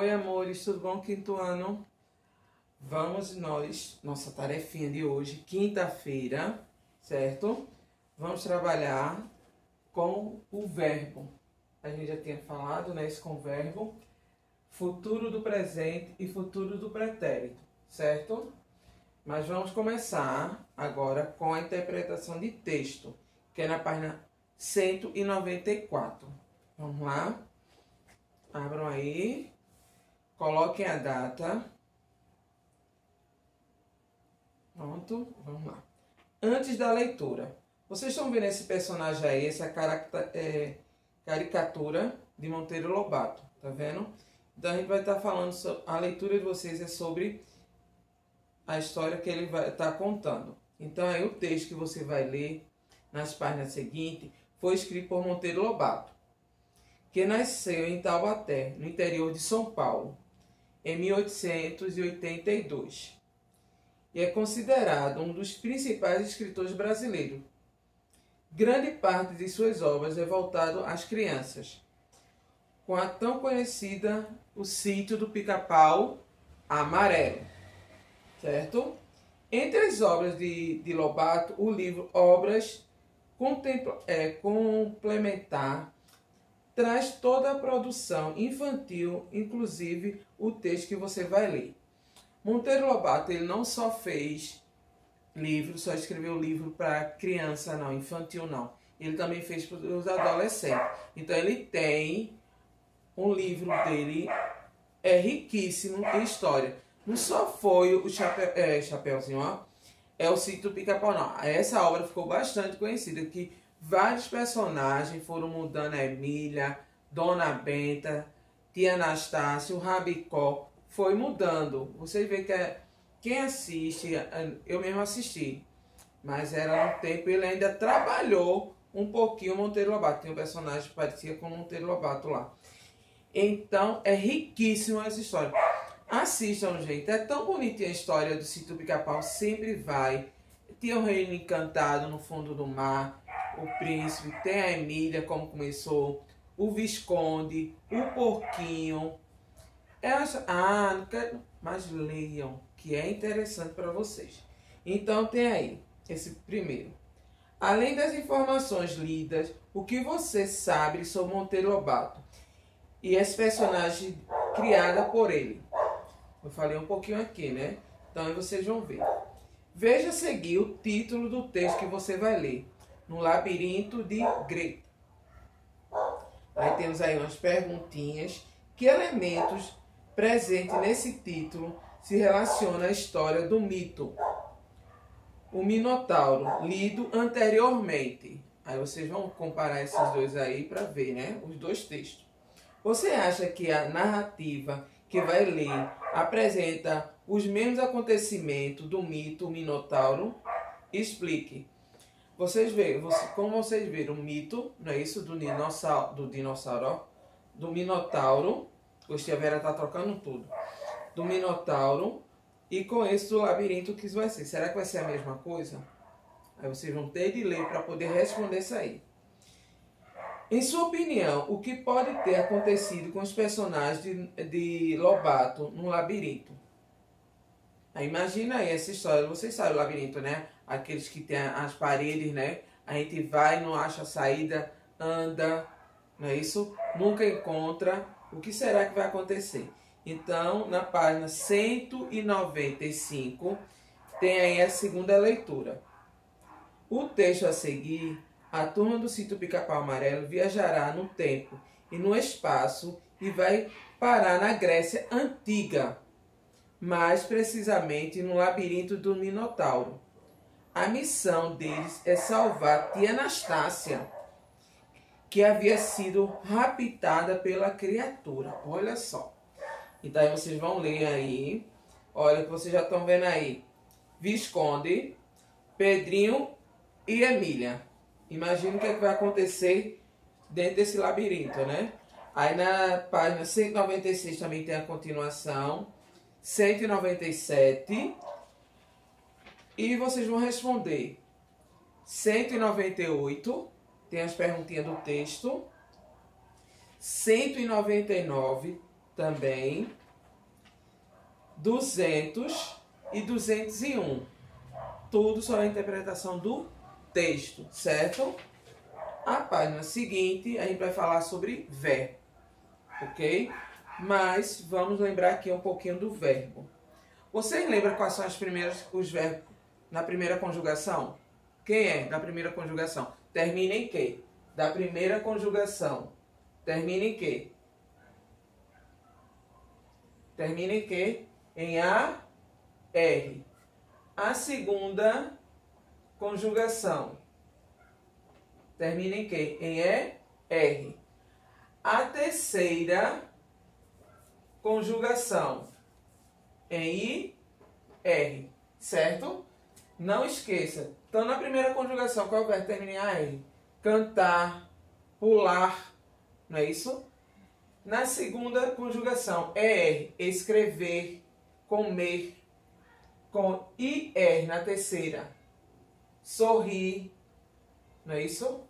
Oi, amores, tudo bom? Quinto ano. Vamos nossa tarefinha de hoje, quinta-feira, certo? Vamos trabalhar com o verbo. A gente já tinha falado, né, isso com o verbo. Futuro do presente e futuro do pretérito, certo? Mas vamos começar agora com a interpretação de texto, que é na página 194. Vamos lá? Abram aí. Coloquem a data. Pronto, vamos lá. Antes da leitura. Vocês estão vendo esse personagem aí, essa caricatura de Monteiro Lobato, tá vendo? Então a gente vai estar falando, a leitura de vocês é sobre a história que ele vai estar contando. Então aí o texto que você vai ler nas páginas seguintes foi escrito por Monteiro Lobato, que nasceu em Taubaté, no interior de São Paulo, em 1882. E é considerado um dos principais escritores brasileiros. Grande parte de suas obras é voltado às crianças, com a tão conhecida O Sítio do Pica-Pau Amarelo, certo? Entre as obras de Lobato, o livro Obras Complementar traz toda a produção infantil, inclusive o texto que você vai ler. Monteiro Lobato, ele não só fez livro, só escreveu livro para criança, não, infantil não. Ele também fez para os adolescentes. Então ele tem um livro dele, é riquíssimo em história. Não só foi o Chapeuzinho, ó, é o Sítio do Pica-Pau, não. Essa obra ficou bastante conhecida, que vários personagens foram mudando, a Emília, Dona Benta, Tia Anastácia, o Rabicó, foi mudando. Você vê que quem assiste, eu mesmo assisti, mas era no tempo, ele ainda trabalhou um pouquinho o Monteiro Lobato. Tem um personagem que parecia com o Monteiro Lobato lá. Então, é riquíssima essa história. Assistam, gente. É tão bonitinha a história do Sítio do Pica-Pau. Sempre vai. Tinha o Reino Encantado no fundo do mar, o Príncipe, tem a Emília, como começou, o Visconde, o Porquinho. Não quero, mas leiam, que é interessante para vocês. Então tem aí, esse primeiro. Além das informações lidas, o que você sabe sobre Monteiro Lobato e esse personagem criada por ele? Eu falei um pouquinho aqui, né? Então aí vocês vão ver. Veja a seguir o título do texto que você vai ler. No Labirinto de Greta. Aí temos aí umas perguntinhas. Que elementos presentes nesse título se relacionam à história do mito? O Minotauro, lido anteriormente. Aí vocês vão comparar esses dois aí para ver, né? Os dois textos. Você acha que a narrativa que vai ler apresenta os mesmos acontecimentos do mito Minotauro? Explique. Como vocês viram, o mito, não é isso? Do Minotauro. Hoje a Vera tá trocando tudo. Do Minotauro. E com esse do labirinto, o que isso vai ser? Será que vai ser a mesma coisa? Aí vocês vão ter de ler para poder responder isso aí. Em sua opinião, o que pode ter acontecido com os personagens de Lobato no labirinto? Aí imagina aí essa história. Vocês sabem o labirinto, né? Aqueles que tem as paredes, né? A gente vai, não acha a saída, anda, não é isso? Nunca encontra. O que será que vai acontecer? Então, na página 195, tem aí a segunda leitura. O texto a seguir, a turma do Sítio Pica-Pau Amarelo viajará no tempo e no espaço e vai parar na Grécia Antiga, mais precisamente no labirinto do Minotauro. A missão deles é salvar Tia Anastácia, que havia sido raptada pela criatura. Olha só. Então aí vocês vão ler aí. Olha que vocês já estão vendo aí. Visconde, Pedrinho e Emília. Imagina o que, é que vai acontecer dentro desse labirinto, né? Aí na página 196 também tem a continuação. 197. E vocês vão responder 198, tem as perguntinhas do texto. 199 também 200 e 201. Tudo sobre a interpretação do texto, certo? A página seguinte, a gente vai falar sobre verbo, ok? Mas vamos lembrar aqui um pouquinho do verbo. Vocês lembram quais são os verbos na primeira conjugação? Quem é da primeira conjugação? Termina em que? Da primeira conjugação. Termina em que? Termina em que? Em AR. A segunda conjugação. Termina em que? Em ER. A terceira conjugação. Em IR. Certo? Não esqueça. Então, na primeira conjugação, qual é o verbo que termina em AR? Cantar, pular. Não é isso? Na segunda conjugação, ER, escrever, comer. Com IR na terceira, sorrir. Não é isso?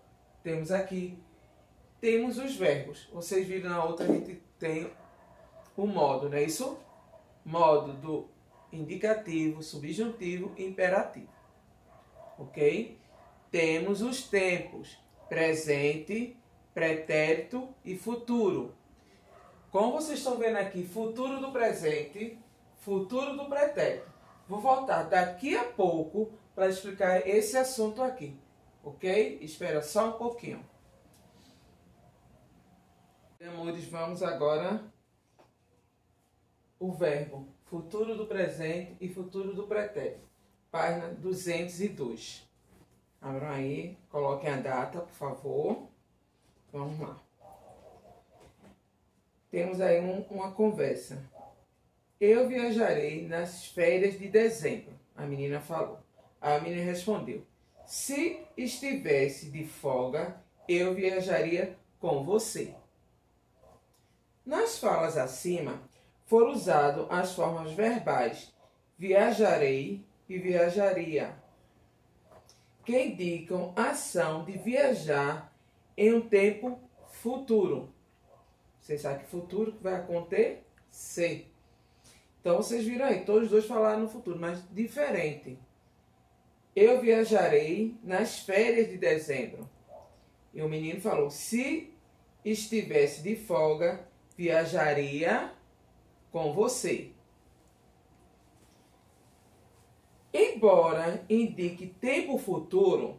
Temos aqui. Temos os verbos. Vocês viram na outra, a gente tem o modo, não é isso? Modo do indicativo, subjuntivo e imperativo. Ok? Temos os tempos. Presente, pretérito e futuro. Como vocês estão vendo aqui, futuro do presente, futuro do pretérito. Vou voltar daqui a pouco para explicar esse assunto aqui. Ok? Espera só um pouquinho. Amores, vamos agora o verbo futuro do presente e futuro do pretérito. Página 202. Abram aí, coloquem a data, por favor. Vamos lá. Temos aí uma conversa. Eu viajarei nas férias de dezembro, a menina falou. A menina respondeu: se estivesse de folga, eu viajaria com você. Nas falas acima, foram usadas as formas verbais viajarei e viajaria, que indicam a ação de viajar em um tempo futuro. Vocês sabem que futuro vai acontecer. Então, vocês viram aí, todos os dois falaram no futuro, mas diferente. Eu viajarei nas férias de dezembro. E o menino falou, se estivesse de folga, viajaria com você. Embora indique tempo futuro,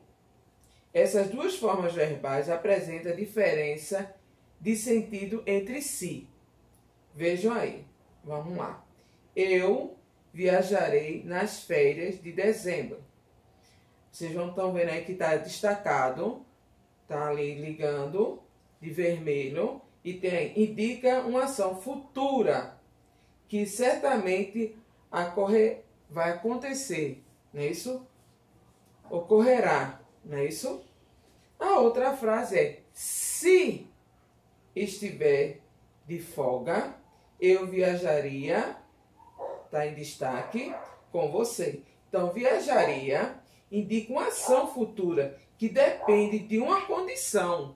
essas duas formas verbais apresentam diferença de sentido entre si. Vejam aí, vamos lá. Eu viajarei nas férias de dezembro. Vocês vão estar vendo aí que está destacado, está ali ligando de vermelho e indica uma ação futura que certamente vai acontecer, não é isso? Ocorrerá, não é isso? A outra frase é, se estiver de folga, eu viajaria, está em destaque, com você. Então, viajaria indica uma ação futura que depende de uma condição.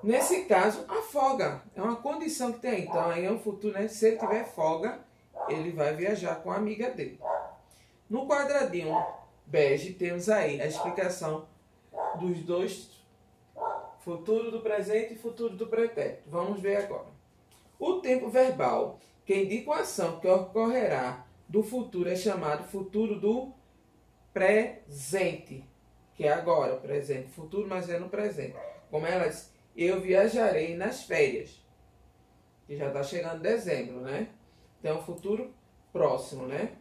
Nesse caso, a folga é uma condição que tem. Então, aí é um futuro, né? Se ele tiver folga, ele vai viajar com a amiga dele. No quadradinho bege, temos aí a explicação dos dois, futuro do presente e futuro do pretérito. Vamos ver agora. O tempo verbal, que indica uma ação que ocorrerá do futuro, é chamado futuro do presente, que é agora, presente, futuro, mas é no presente. Como ela diz, eu viajarei nas férias, que já está chegando dezembro, né? Então, futuro próximo, né?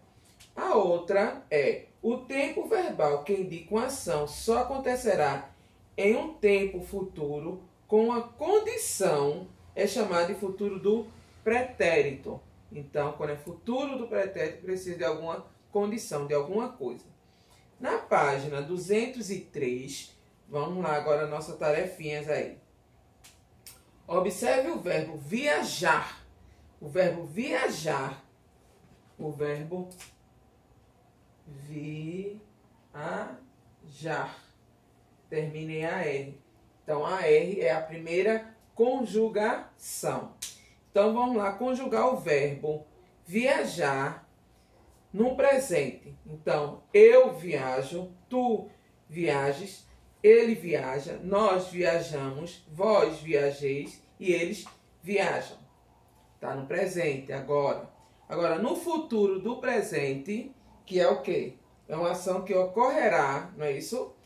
A outra é o tempo verbal, que indica uma ação só acontecerá em um tempo futuro com a condição, é chamado de futuro do pretérito. Então, quando é futuro do pretérito, precisa de alguma condição, de alguma coisa. Na página 203, vamos lá agora nossas tarefinhas aí. Observe o verbo viajar. O verbo viajar. O verbo viajar. Termina em AR. Então, AR é a primeira conjugação. Então, Então, vamos lá conjugar o verbo viajar no presente. Então, eu viajo, tu viajes, ele viaja, nós viajamos, vós viajeis e eles viajam. Tá no presente agora. Agora, no futuro do presente, que é o quê? É uma ação que ocorrerá, não é isso?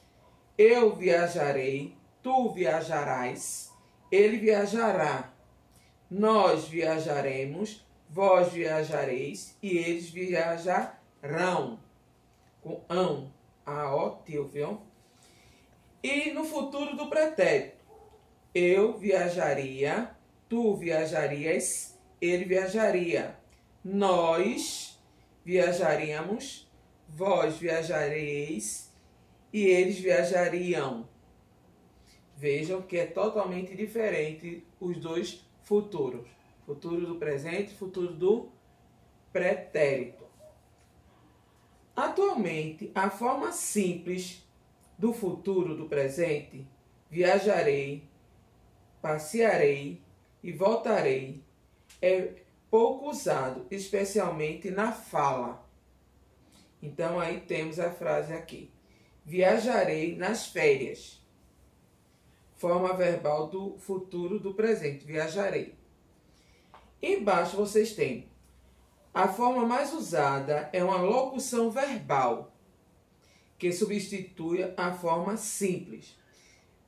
Eu viajarei, tu viajarás, ele viajará, nós viajaremos, vós viajareis e eles viajarão. Com ão, A-O-T, viu? E no futuro do pretérito, eu viajaria, tu viajarias, ele viajaria, nós viajaríamos, vós viajareis e eles viajariam. Vejam que é totalmente diferente os dois futuros. Futuro do presente, futuro do pretérito. Atualmente, a forma simples do futuro do presente, viajarei, passearei e voltarei, é pouco usado, especialmente na fala. Então, aí temos a frase aqui. Viajarei nas férias. Forma verbal do futuro do presente. Viajarei. Embaixo vocês têm. A forma mais usada é uma locução verbal, que substitui a forma simples.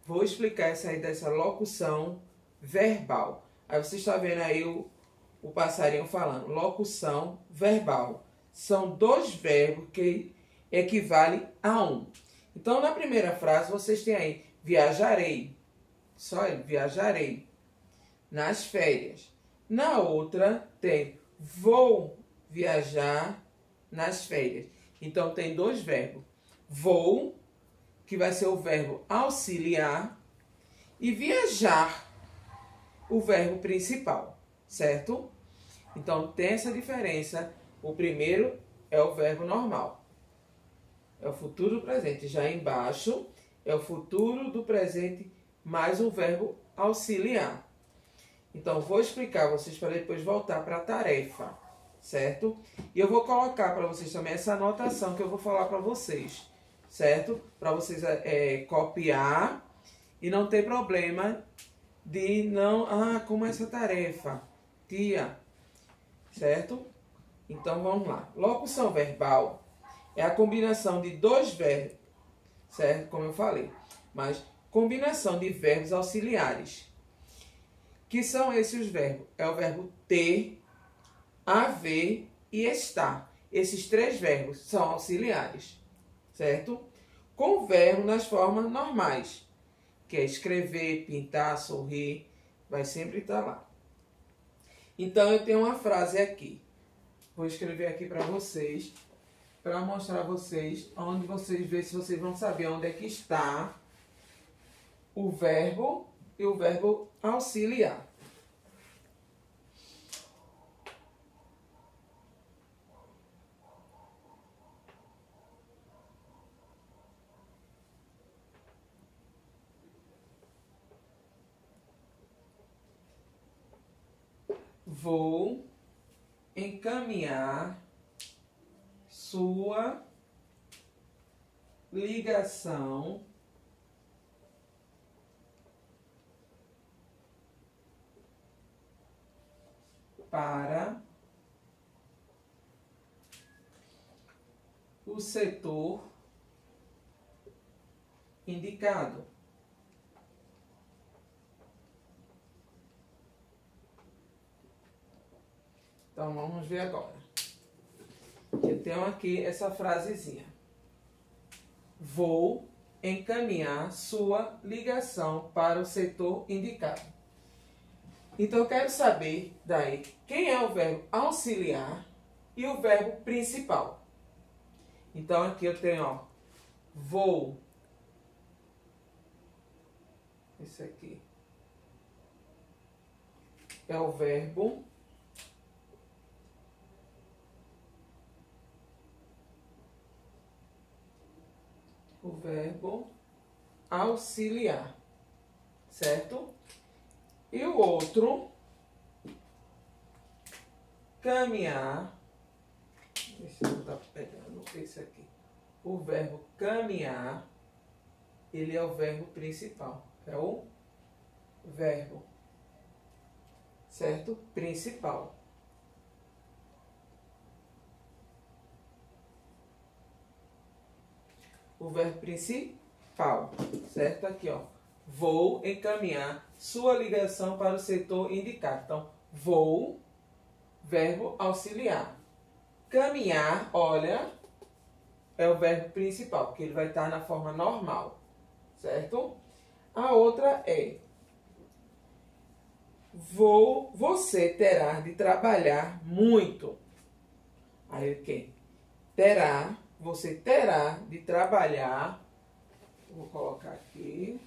Vou explicar essa aí dessa locução verbal. Aí você está vendo aí o passarinho falando. Locução verbal. São dois verbos que equivalem a um. Então, na primeira frase, vocês têm aí viajarei. Só ele, viajarei. Nas férias. Na outra, tem vou viajar nas férias. Então, tem dois verbos. Vou, que vai ser o verbo auxiliar, e viajar, o verbo principal, certo? Então, tem essa diferença. O primeiro é o verbo normal. É o futuro do presente. Já embaixo é o futuro do presente mais um verbo auxiliar. Então, vou explicar vocês para depois voltar para a tarefa, certo? E eu vou colocar para vocês também essa anotação que eu vou falar para vocês, certo? Para vocês copiar e não ter problema de não... Ah, como é essa tarefa? Tia, certo? Então, vamos lá. Locução verbal é a combinação de dois verbos, certo? Como eu falei. Mas combinação de verbos auxiliares. Que são esses os verbos? É o verbo ter, haver e estar. Esses três verbos são auxiliares, certo? Com o verbo nas formas normais, que é escrever, pintar, sorrir, vai sempre estar lá. Então, eu tenho uma frase aqui. Vou escrever aqui para vocês, para mostrar a vocês, onde vocês veem se vocês vão saber onde é que está o verbo e o verbo auxiliar. Vou encaminhar sua ligação para o setor indicado. Então, vamos ver agora. Eu tenho aqui essa frasezinha. Vou encaminhar sua ligação para o setor indicado. Então, eu quero saber daí quem é o verbo auxiliar e o verbo principal. Então, aqui eu tenho, ó, vou. Esse aqui é o verbo auxiliar, certo? E o outro caminhar. Deixa eu estar pegando esse aqui. O verbo caminhar, ele é o verbo principal. É o verbo, certo? Principal. O verbo principal, certo? Aqui, ó. Vou encaminhar sua ligação para o setor indicado. Então, vou, verbo auxiliar. Caminhar, olha, é o verbo principal, porque ele vai estar na forma normal, certo? A outra é: você terá de trabalhar muito. Aí o quê? Terá, você terá de trabalhar. Vou colocar aqui.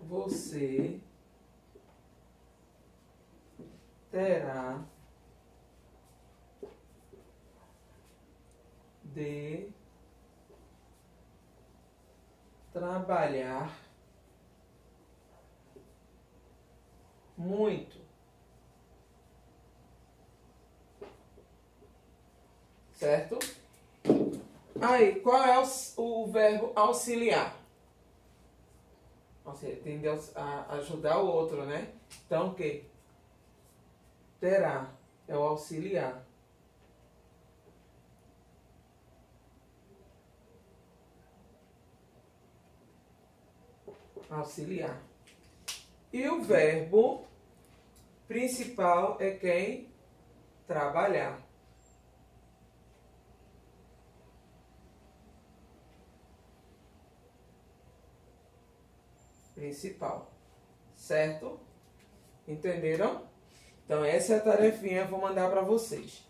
Você terá de trabalhar muito, certo? Aí, qual é o verbo auxiliar? Você tende a ajudar o outro, né? Então, o que? Terá é o auxiliar. Auxiliar. E o verbo principal é quem? Trabalhar. Principal. Certo? Entenderam? Então, essa é a tarefinha que eu vou mandar para vocês.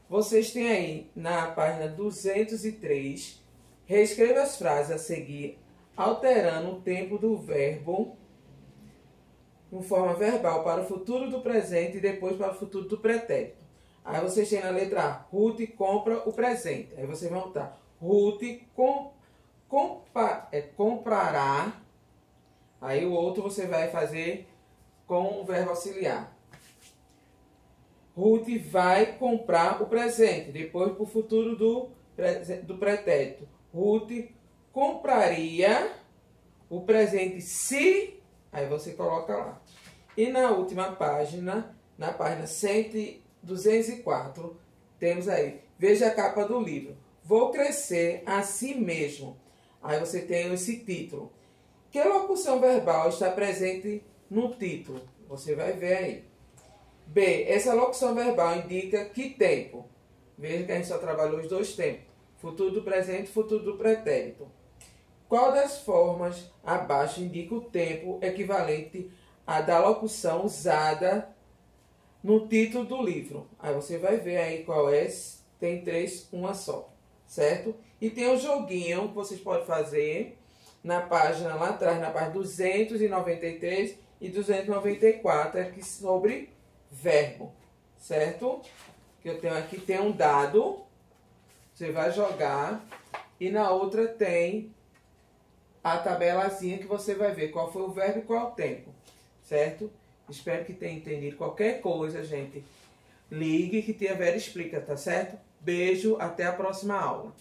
Vocês têm aí na página 203, reescreva as frases a seguir, alterando o tempo do verbo em forma verbal para o futuro do presente e depois para o futuro do pretérito. Aí vocês têm na letra A, Ruth compra o presente. Aí vocês vão botar, Ruth comprará. Aí o outro você vai fazer com o verbo auxiliar. Ruth vai comprar o presente. Depois para o futuro do pretérito. Ruth compraria o presente se... Aí você coloca lá. E na última página, na página 204, temos aí, veja a capa do livro. Vou crescer assim mesmo. Aí você tem esse título. Que locução verbal está presente no título? Você vai ver aí. B. Essa locução verbal indica que tempo? Veja que a gente só trabalhou os dois tempos. Futuro do presente e futuro do pretérito. Qual das formas abaixo indica o tempo equivalente à da locução usada no título do livro? Aí você vai ver aí qual é. Tem 3, uma só. Certo? E tem um joguinho que vocês podem fazer na página lá atrás, na página 293 e 294, aqui sobre verbo, certo? Que eu tenho aqui, tem um dado, você vai jogar, e na outra tem a tabelazinha que você vai ver qual foi o verbo e qual o tempo, certo? Espero que tenha entendido. Qualquer coisa, gente, ligue que Tia Vera explica, tá certo? Beijo, até a próxima aula.